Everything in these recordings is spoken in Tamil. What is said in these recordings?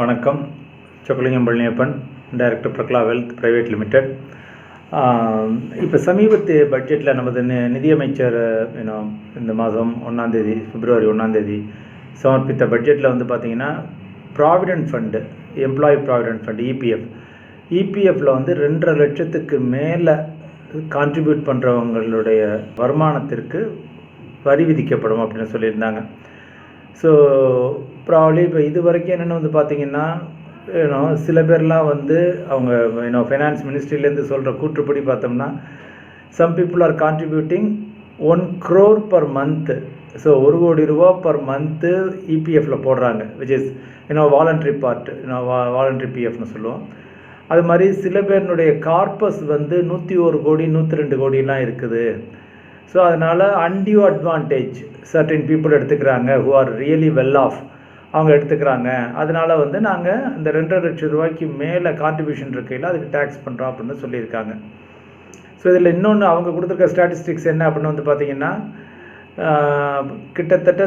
வணக்கம். Chockalingam Palaniappan, director பிரக்லா wealth private limited. இப்போ சமீபத்திய பட்ஜெட்டில் நமது நிதியமைச்சர் இந்த மாதம் 1ஆம் தேதி பிப்ரவரி 1ஆம் தேதி சமர்ப்பித்த பட்ஜெட்டில் வந்து பார்த்திங்கன்னா provident fund, employee provident fund இபிஎஃப்பில் வந்து 2.5 லட்சத்துக்கு மேலே கான்ட்ரிபியூட் பண்ணுறவங்களுடைய வருமானத்திற்கு வரி விதிக்கப்படும் அப்படின்னு சொல்லியிருந்தாங்க. ஸோ ப்ராப்ளி இப்போ இது வரைக்கும் என்னென்னு வந்து பார்த்திங்கன்னா சில பேர்லாம் வந்து அவங்க ஃபைனான்ஸ் மினிஸ்ட்ரியிலேருந்து சொல்கிற கூற்றுப்படி பார்த்தோம்னா some people are contributing 1 crore per month. So 1 கோடி ரூபா பர் மந்த்து இபிஎஃப்பில் போடுறாங்க, which is voluntary part, voluntary பிஎஃப்னு சொல்லுவோம். அது மாதிரி சில பேருனுடைய கார்பஸ் வந்து 101 கோடி 102 கோடிலாம் இருக்குது. ஸோ அதனால் அன்டியூ அட்வான்டேஜ் சர்டன் பீப்புள் எடுத்துக்கிறாங்க, who are really well off, அவங்க எடுத்துக்கிறாங்க. அதனால் வந்து நாங்கள் இந்த 2.5 லட்சம் ரூபாய்க்கு மேலே கான்ட்ரிபியூஷன் இருக்கையில் அதுக்கு டேக்ஸ் பண்ணுறோம் அப்படின்னு சொல்லியிருக்காங்க. ஸோ இதில் இன்னொன்று அவங்க கொடுத்துருக்க ஸ்டாட்டிஸ்டிக்ஸ் என்ன அப்படின்னு வந்து பார்த்திங்கன்னா கிட்டத்தட்ட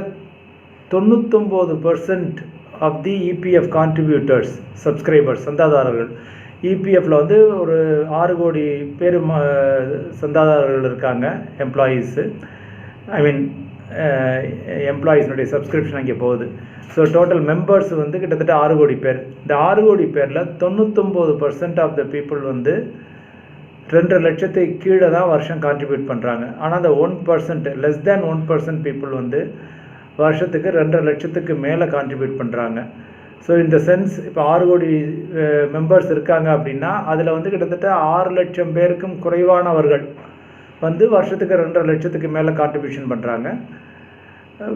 99% of the EPF contributors, subscribers, சந்தாதாரர்கள் இபிஎஃப்பில் வந்து ஒரு 6 கோடி பேர் சந்தாதாரர்கள் இருக்காங்க, எம்ப்ளாயீஸு. எம்ப்ளாயீஸ்னுடைய சப்ஸ்கிரிப்ஷன் அங்கே போகுது. ஸோ டோட்டல் மெம்பர்ஸ் வந்து கிட்டத்தட்ட 6 கோடி பேர். இந்த 6 கோடி பேரில் 99% ஆஃப் த பீப்புள் வந்து 2.5 லட்சத்துக்கு கீழே தான் வருஷம் கான்ட்ரிபியூட் பண்ணுறாங்க. ஆனால் அந்த 1%, லெஸ் தேன் 1% பீப்புள் வந்து வருஷத்துக்கு 2.5 லட்சத்துக்கு மேலே கான்ட்ரிபியூட் பண்ணுறாங்க. ஸோ இந்த சென்ஸ் இப்போ 6 கோடி மெம்பர்ஸ் இருக்காங்க அப்படின்னா அதில் வந்து கிட்டத்தட்ட 6 லட்சம் பேருக்கும் குறைவானவர்கள் வந்து வருஷத்துக்கு 2.5 லட்சத்துக்கு மேலே கான்ட்ரிபியூஷன் பண்ணுறாங்க.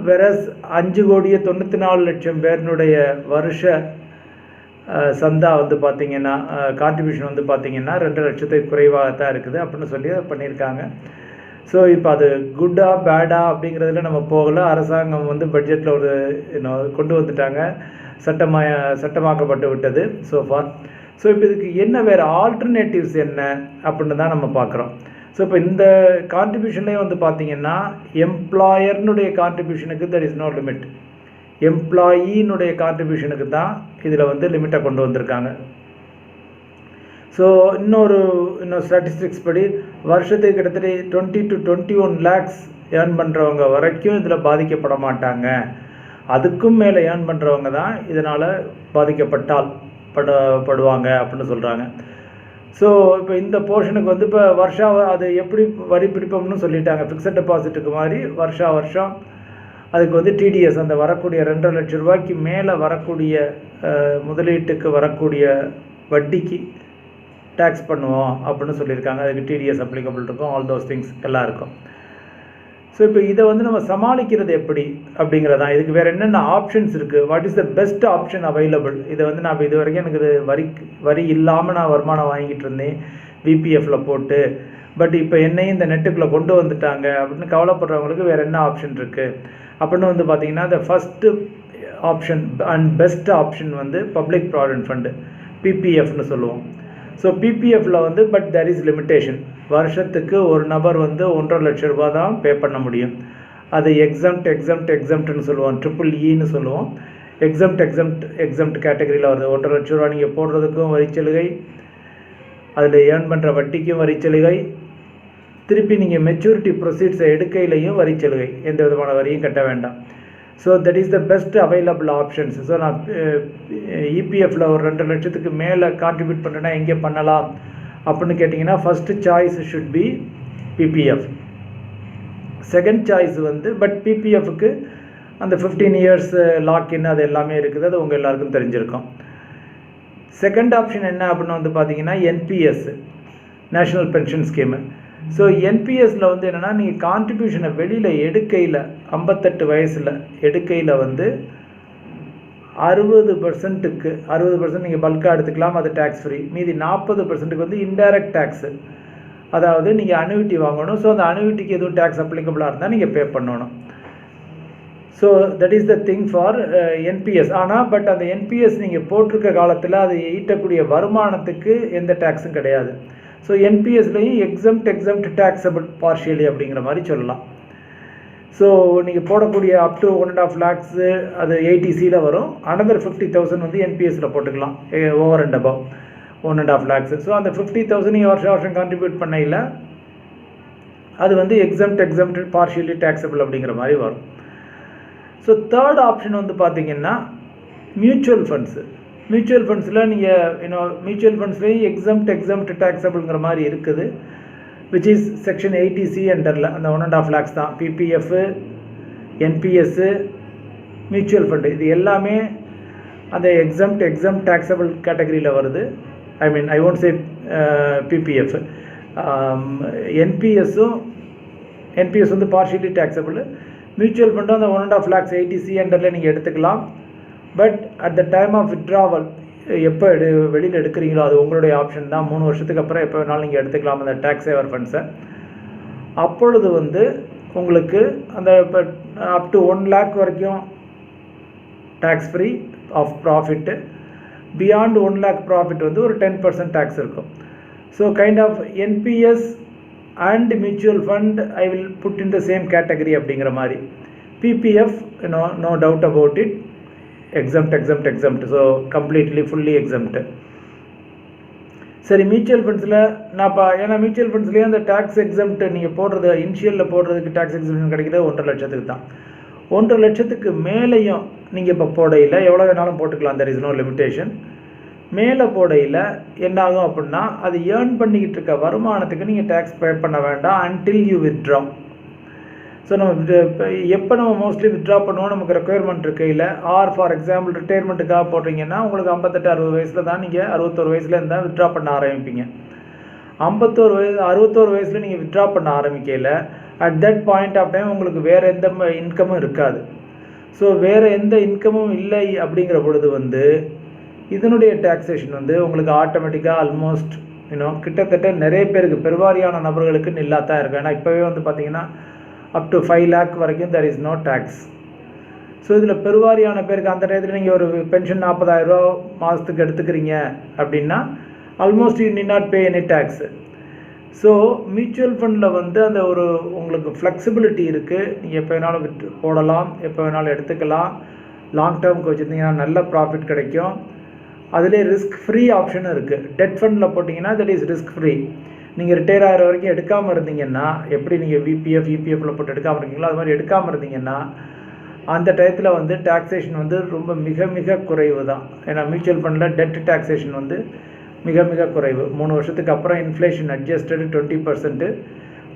வெரஸ் 5 கோடியே 94 லட்சம் பேருனுடைய வருஷ சந்தா வந்து பார்த்திங்கன்னா கான்ட்ரிபியூஷன் வந்து பார்த்திங்கன்னா 2.5 லட்சத்துக்கு குறைவாக தான் இருக்குது அப்படின்னு சொல்லி பண்ணியிருக்காங்க. ஸோ இப்போ அது குட்டா பேடா அப்படிங்கிறதுல நம்ம போகலை. அரசாங்கம் வந்து பட்ஜெட்டில் ஒரு கொண்டு வந்துட்டாங்க, சட்டமாக்கப்பட்டு விட்டது ஸோ ஃபார். ஸோ இப்போ இதுக்கு என்ன வேறு ஆல்டர்னேட்டிவ்ஸ் என்ன அப்படின்னு தான் நம்ம பார்க்குறோம். ஸோ இப்போ இந்த கான்ட்ரிபியூஷன்லேயே வந்து பார்த்திங்கன்னா எம்ப்ளாயர்னுடைய கான்ட்ரிபியூஷனுக்கு தெர் இஸ் நோ லிமிட், எம்ப்ளாயினுடைய கான்ட்ரிபியூஷனுக்கு தான் இதில் வந்து லிமிட்டை கொண்டு வந்திருக்காங்க. ஸோ இன்னும் ஸ்டாட்டிஸ்டிக்ஸ் படி வருஷத்துக்கு கிட்டத்தட்ட 20 to 21 lakhs ஏர்ன் பண்ணுறவங்க வரைக்கும் இதில் பாதிக்கப்பட மாட்டாங்க. அதுக்கும் மேலே ஏர்ன் பண்ணுறவங்க தான் இதனால் படுவாங்க அப்படின்னு சொல்கிறாங்க. ஸோ இப்போ இந்த போர்ஷனுக்கு வந்து இப்போ வருஷம் அது எப்படி வரி பிடிப்போம்னு சொல்லிட்டாங்க. ஃபிக்ஸட் டெபாசிட்டுக்கு மாதிரி வருஷம் அதுக்கு வந்து டிடிஎஸ், அந்த வரக்கூடிய 2.5 லட்சம் ரூபாய்க்கு மேலே வரக்கூடிய முதலீட்டுக்கு வரக்கூடிய வட்டிக்கு டேக்ஸ் பண்ணுவோம் அப்படின்னு சொல்லியிருக்காங்க. அதுக்கு டிடிஎஸ் அப்ளிகபிள் இருக்கும், ஆல் தோஸ் திங்ஸ் எல்லாம் இருக்கும். ஸோ இப்போ இதை வந்து நம்ம சமாளிக்கிறது எப்படி அப்படிங்கிறதான். இதுக்கு வேறு என்னென்ன ஆப்ஷன்ஸ் இருக்குது, what is the best option available. இதை வந்து நான் இது வரைக்கும் எனக்கு வரி இல்லாமல் நான் வருமானம் வாங்கிட்டு இருந்தேன் விபிஎஃப்பில் போட்டு, பட் இப்போ என்னையும் இந்த நெட்டுக்குள்ளே கொண்டு வந்துட்டாங்க அப்படின்னு கவலைப்படுறவங்களுக்கு வேறு என்ன ஆப்ஷன் இருக்குது அப்படின்னு வந்து பார்த்திங்கன்னா the first option and best option வந்து பப்ளிக் ப்ராவிடென்ட் ஃபண்டு, பிபிஎஃப்னு சொல்லுவோம். ஸோ பிபிஎஃப்பில் வந்து பட் தேர் இஸ் லிமிட்டேஷன். வருஷத்துக்கு ஒரு நபர் வந்து 1.5 லட்சம் ரூபா தான் பே பண்ண முடியும். அது எக்ஸம்ப்ட்னு சொல்லுவோம், EEன்னு சொல்லுவோம். எக்ஸம்ப்ட் கேட்டகரியில் வருது. 1.5 லட்சம் ரூபா நீங்கள் போடுறதுக்கும் வரிச்சலுகை, அதில் ஏர்ன் பண்ணுற வட்டிக்கும் வரிச்சலுகை, திருப்பி நீங்கள் மெச்சூரிட்டி ப்ரொசீட்ஸை எடுக்கையிலையும் வரிச்சலுகை, எந்த விதமான வரியும் கட்ட வேண்டாம். So that is the best available options. So நான் இபிஎஃப்பில் ஒரு 2.5 லட்சத்துக்கு மேலே கான்ட்ரிபியூட் பண்ணுறேன்னா எங்கே பண்ணலாம் அப்படின்னு கேட்டிங்கன்னா first choice should be PPF. Second choice வந்து பட் பிபிஎஃப்க்கு அந்த 15 years லாக்இன் அது எல்லாமே இருக்குது, அது உங்கள் எல்லாருக்கும் தெரிஞ்சிருக்கும். செகண்ட் ஆப்ஷன் என்ன அப்படின்னு வந்து பார்த்திங்கன்னா NPS, national pension scheme. So என்பிஎஸ்சில் வந்து என்னென்னா நீங்கள் கான்ட்ரிபியூஷனை வெளியில் எடுக்கையில் 58 வயசில் எடுக்கையில் வந்து 60% நீங்கள் பல்காக எடுத்துக்கலாம், அது டேக்ஸ் ஃப்ரீ. மீதி 40% வந்து இன்டைரக்ட் டேக்ஸு, அதாவது நீங்கள் அனுவிட்டி வாங்கணும். ஸோ அந்த அனுவிட்டிக்கு எதுவும் டேக்ஸ் அப்ளிகபிளாக இருந்தால் நீங்கள் பே பண்ணணும். So that is the thing for NPS. ஆனால் பட் அந்த என்பிஎஸ் நீங்கள் போட்டிருக்க காலத்தில் அது ஈட்டக்கூடிய வருமானத்துக்கு எந்த டேக்ஸும் கிடையாது. ஸோ என்பிஎஸ்லையும் எக்ஸம்ட் டேக்ஸபிள் பார்ஷியலி அப்படிங்கிற மாதிரி சொல்லலாம். ஸோ நீங்கள் போடக்கூடிய அப் டு 1.5 lakhs அது ஏடிசியில் வரும். அனதர் 50,000 வந்து என்பிஎஸில் போட்டுக்கலாம் over and above 1.5 lakhs. So அந்த 50,000 நீங்கள் வருஷம் கான்ட்ரிபியூட் பண்ணையில் அது வந்து எக்ஸம்ட் பார்ஷியலி டேக்ஸபிள் அப்படிங்கிற மாதிரி வரும். ஸோ தேர்ட் ஆப்ஷன் வந்து பார்த்தீங்கன்னா மியூச்சுவல் ஃபண்ட்ஸு. மியூச்சுவல் ஃபண்ட்ஸில் நீங்கள் மியூச்சுவல் ஃபண்ட்ஸ்லேயும் எக்ஸம்ட் டேக்ஸபிள்ங்கிற மாதிரி இருக்குது, விச் இஸ் செக்ஷன் 80C அண்டரில் அந்த 1.5 lakhs தான். பிபிஎஃப், என்பிஎஸ்ஸு, மியூச்சுவல் ஃபண்டு இது எல்லாமே அந்த எக்ஸம்ட் டேக்ஸபிள் கேட்டகரியில் வருது. I won't say PPF. NPS வந்து பார்ஷியலி டேக்ஸபிள். மியூச்சுவல் ஃபண்டும் அந்த 1.5 lakhs 80C அண்டரில் நீங்கள் எடுத்துக்கலாம். But at the time of withdrawal எப்போ வெளியில் எடுக்கிறீங்களோ அது உங்களுடைய ஆப்ஷன் தான். 3 வருஷத்துக்கு அப்புறம் எப்போ வேணாலும் நீங்கள் எடுத்துக்கலாம் அந்த டேக்ஸ் சேவர் ஃபண்ட்ஸை. அப்பொழுது வந்து உங்களுக்கு அந்த இப்போ அப் டு 1 lakh வரைக்கும் tax free of profit. Beyond 1 lakh profit வந்து ஒரு 10% டேக்ஸ் இருக்கும். So kind of NPS and mutual fund I will put in the same category அப்படிங்கிற மாதிரி. PPF no doubt about it, exempt. So completely fully exempt. சரி, மியூச்சுவல் ஃபண்ட்ஸில் நான் ஏன்னா மியூச்சுவல் ஃபண்ட்ஸ்லேயே அந்த டேக்ஸ் எக்ஸம்ட் நீங்கள் போடுறது இனிஷியலில் போடுறதுக்கு டேக்ஸ் எக்ஸம்ஷன் கிடைக்கிறது 1.5 லட்சத்துக்கு தான். 1.5 லட்சத்துக்கு மேலேயும் நீங்கள் இப்போ போடையில் எவ்வளோ வேணாலும் போட்டுக்கலாம், தெர் இஸ் நோ லிமிட்டேஷன். மேலே போடையில் என்ன ஆகும் அப்படின்னா அது ஏர்ன் பண்ணிக்கிட்டு இருக்க வருமானத்துக்கு நீங்கள் டேக்ஸ் பே பண்ண வேண்டாம் until you withdraw. ஸோ நம்ம எப்போ நம்ம மோஸ்ட்லி வித்ட்ரா பண்ணுவோம், நமக்கு ரெக்குயர்மெண்ட் இருக்கையில், ஆர் ஃபார் எக்ஸாம்பிள் ரிட்டையர்மெண்ட்டுக்காக போடுறீங்கன்னா உங்களுக்கு 58-60 வயசில் தான் நீங்கள் 61 வயசில் இருந்தால் வித்ட்ரா பண்ண ஆரம்பிப்பீங்க. 61 வயசில் நீங்கள் வித்ட்ரா பண்ண ஆரம்பிக்கையில் at that point of time உங்களுக்கு வேறு எந்த இன்கமும் இருக்காது. ஸோ வேறு எந்த இன்கமும் இல்லை அப்படிங்கிற பொழுது வந்து இதனுடைய டேக்ஸேஷன் வந்து உங்களுக்கு ஆட்டோமேட்டிக்காக ஆல்மோஸ்ட் கிட்டத்தட்ட நிறைய பேருக்கு பெருவாரியான நபர்களுக்கு நில்லாதான் இருக்கும். ஏன்னா இப்போவே வந்து பார்த்தீங்கன்னா அப் டு 5 lakh வரைக்கும் there is no tax. So இதில் பெருவாரியான பேருக்கு அந்த டயத்தில் நீங்கள் ஒரு பென்ஷன் 40,000 ரூபா மாதத்துக்கு எடுத்துக்கிறீங்க அப்படின்னா almost you need not pay any tax. So mutual ஃபண்டில் வந்து அந்த ஒரு உங்களுக்கு ஃப்ளெக்சிபிலிட்டி இருக்குது. நீங்கள் எப்போ வேணாலும் போடலாம், எப்போ வேணாலும் எடுத்துக்கலாம். லாங் டேர்முக்கு வச்சுருந்தீங்கன்னா நல்ல ப்ராஃபிட் கிடைக்கும். அதிலே ரிஸ்க் ஃப்ரீ ஆப்ஷனும் இருக்குது. டெட் ஃபண்டில் போட்டிங்கன்னா தட் இஸ் ரிஸ்க் ஃப்ரீ. நீங்கள் ரிட்டையர் ஆகிற வரைக்கும் எடுக்காமல் இருந்தீங்கன்னா, எப்படி நீங்கள் விபிஎஃப் இபிஎஃப்பில் போட்டு எடுக்காமல் இருக்கீங்களோ அது மாதிரி எடுக்காமல் இருந்தீங்கன்னா அந்த டயத்தில் வந்து டேக்ஸேஷன் வந்து ரொம்ப மிக குறைவு தான். ஏன்னா மியூச்சுவல் ஃபண்டில் டெட் டேக்ஸேஷன் வந்து மிக குறைவு. 3 வருஷத்துக்கு அப்புறம் இன்ஃப்ளேஷன் அட்ஜஸ்டடு 20%.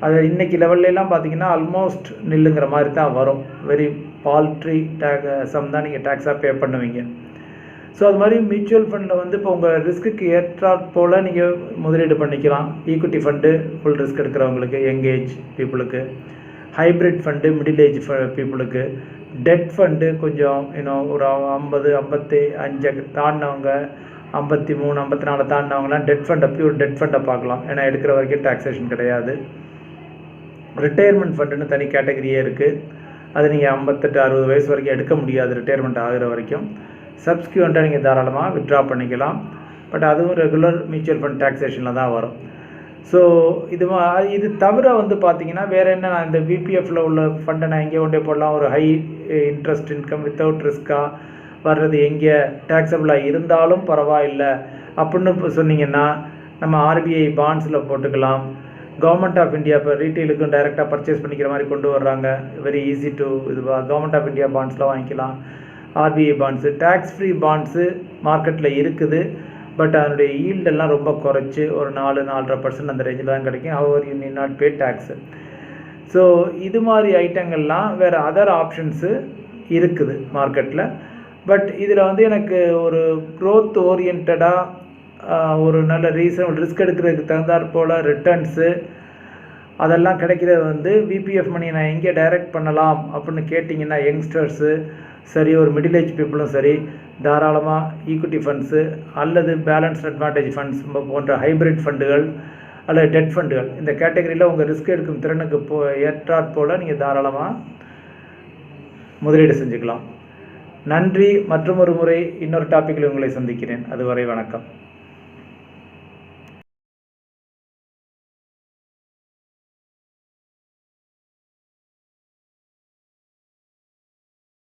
அது இன்றைக்கி லெவல்லாம் பார்த்தீங்கன்னா ஆல்மோஸ்ட் நில்லுங்கிற மாதிரி தான் வரும். வெரி பால்ட்ரி சம் தான் நீங்கள் டேக்ஸாக பே பண்ணுவீங்க. ஸோ அது மாதிரி மியூச்சுவல் ஃபண்டில் வந்து இப்போ உங்கள் ரிஸ்க்கு ஏற்றாற் போல் நீங்கள் முதலீடு பண்ணிக்கலாம். ஈக்விட்டி ஃபண்டு ஃபுல் ரிஸ்க் எடுக்கிறவங்களுக்கு, யங் ஏஜ் பீப்புளுக்கு, ஹைப்ரிட் ஃபண்டு மிடில் ஏஜ் பீப்புளுக்கு, டெட் ஃபண்டு கொஞ்சம் ஒரு 50, 55 தாண்டினவங்க, 53, 54 தாண்டினவங்களாம் டெட் ஃபண்டை பியூர் டெட் ஃபண்டை பார்க்கலாம். ஏன்னா எடுக்கிற வரைக்கும் டேக்ஸேஷன் கிடையாது. ரிட்டையர்மெண்ட் ஃபண்டுன்னு தனி கேட்டகரியே இருக்குது. அது நீங்கள் 58, 60 வயசு வரைக்கும் எடுக்க முடியாது ரிட்டையர்மெண்ட் ஆகிற வரைக்கும். சப்ஸ்கியூண்ட்டாக நீங்கள் தாராளமாக வித்ட்ரா பண்ணிக்கலாம். பட் அதுவும் ரெகுலர் மியூச்சுவல் ஃபண்ட் டேக்ஸேஷனில் தான் வரும். ஸோ இது தவிர வந்து பார்த்தீங்கன்னா வேறு என்ன, நான் இந்த விபிஎஃப்பில் உள்ள ஃபண்டை நான் எங்கே கொண்டே போடலாம், ஒரு ஹை இன்ட்ரெஸ்ட் இன்கம் வித்தவுட் ரிஸ்க்காக வர்றது எங்கே டேக்ஸபிளாக இருந்தாலும் பரவாயில்லை அப்படின்னு சொன்னீங்கன்னா நம்ம ஆர்பிஐ பாண்ட்ஸில் போட்டுக்கலாம். கவர்மெண்ட் ஆஃப் இந்தியா இப்போ ரீட்டெயிலுக்கும் டைரெக்டாக பர்ச்சேஸ் பண்ணிக்கிற மாதிரி கொண்டு வர்றாங்க. Very easy to government of India பாண்ட்ஸில் வாங்கிக்கலாம். RBI bonds, tax free bonds மார்க்கெட்டில் இருக்குது. பட் அதனுடைய ஈல்டெல்லாம் ரொம்ப குறைச்சி ஒரு 4-4.5% அந்த ரேஞ்சில் தான் கிடைக்கும். How are you need not pay tax. So இது மாதிரி ஐட்டங்கள்லாம் வேறு அதர் ஆப்ஷன்ஸு இருக்குது மார்க்கெட்டில். பட் இதில் வந்து எனக்கு ஒரு க்ரோத் ஓரியன்டாக ஒரு நல்ல ரீசனபிள் ரிஸ்க் எடுக்கிறதுக்கு தகுந்தாற் போல் ரிட்டர்ன்ஸு அதெல்லாம் கிடைக்கிறது வந்து விபிஎஃப் மணியை நான் எங்கே டைரக்ட் பண்ணலாம் அப்படின்னு கேட்டிங்கன்னா யங்ஸ்டர்ஸு சரி, ஒரு மிடில் ஏஜ் பீப்புளும் சரி, தாராளமாக ஈக்விட்டி ஃபண்ட்ஸு அல்லது பேலன்ஸ்ட் அட்வான்டேஜ் ஃபண்ட்ஸ் போன்ற ஹைப்ரிட் ஃபண்டுகள் அல்லது டெட் ஃபண்டுகள் இந்த கேட்டகரியில் உங்கள் ரிஸ்க் எடுக்கும் திறனுக்கு ஏற்றாற் போல் நீங்கள் தாராளமாக முதலீடு செஞ்சுக்கலாம். நன்றி. மற்றும் ஒரு முறை இன்னொரு டாப்பிக்கில் உங்களை சந்திக்கிறேன். அதுவரை வணக்கம்.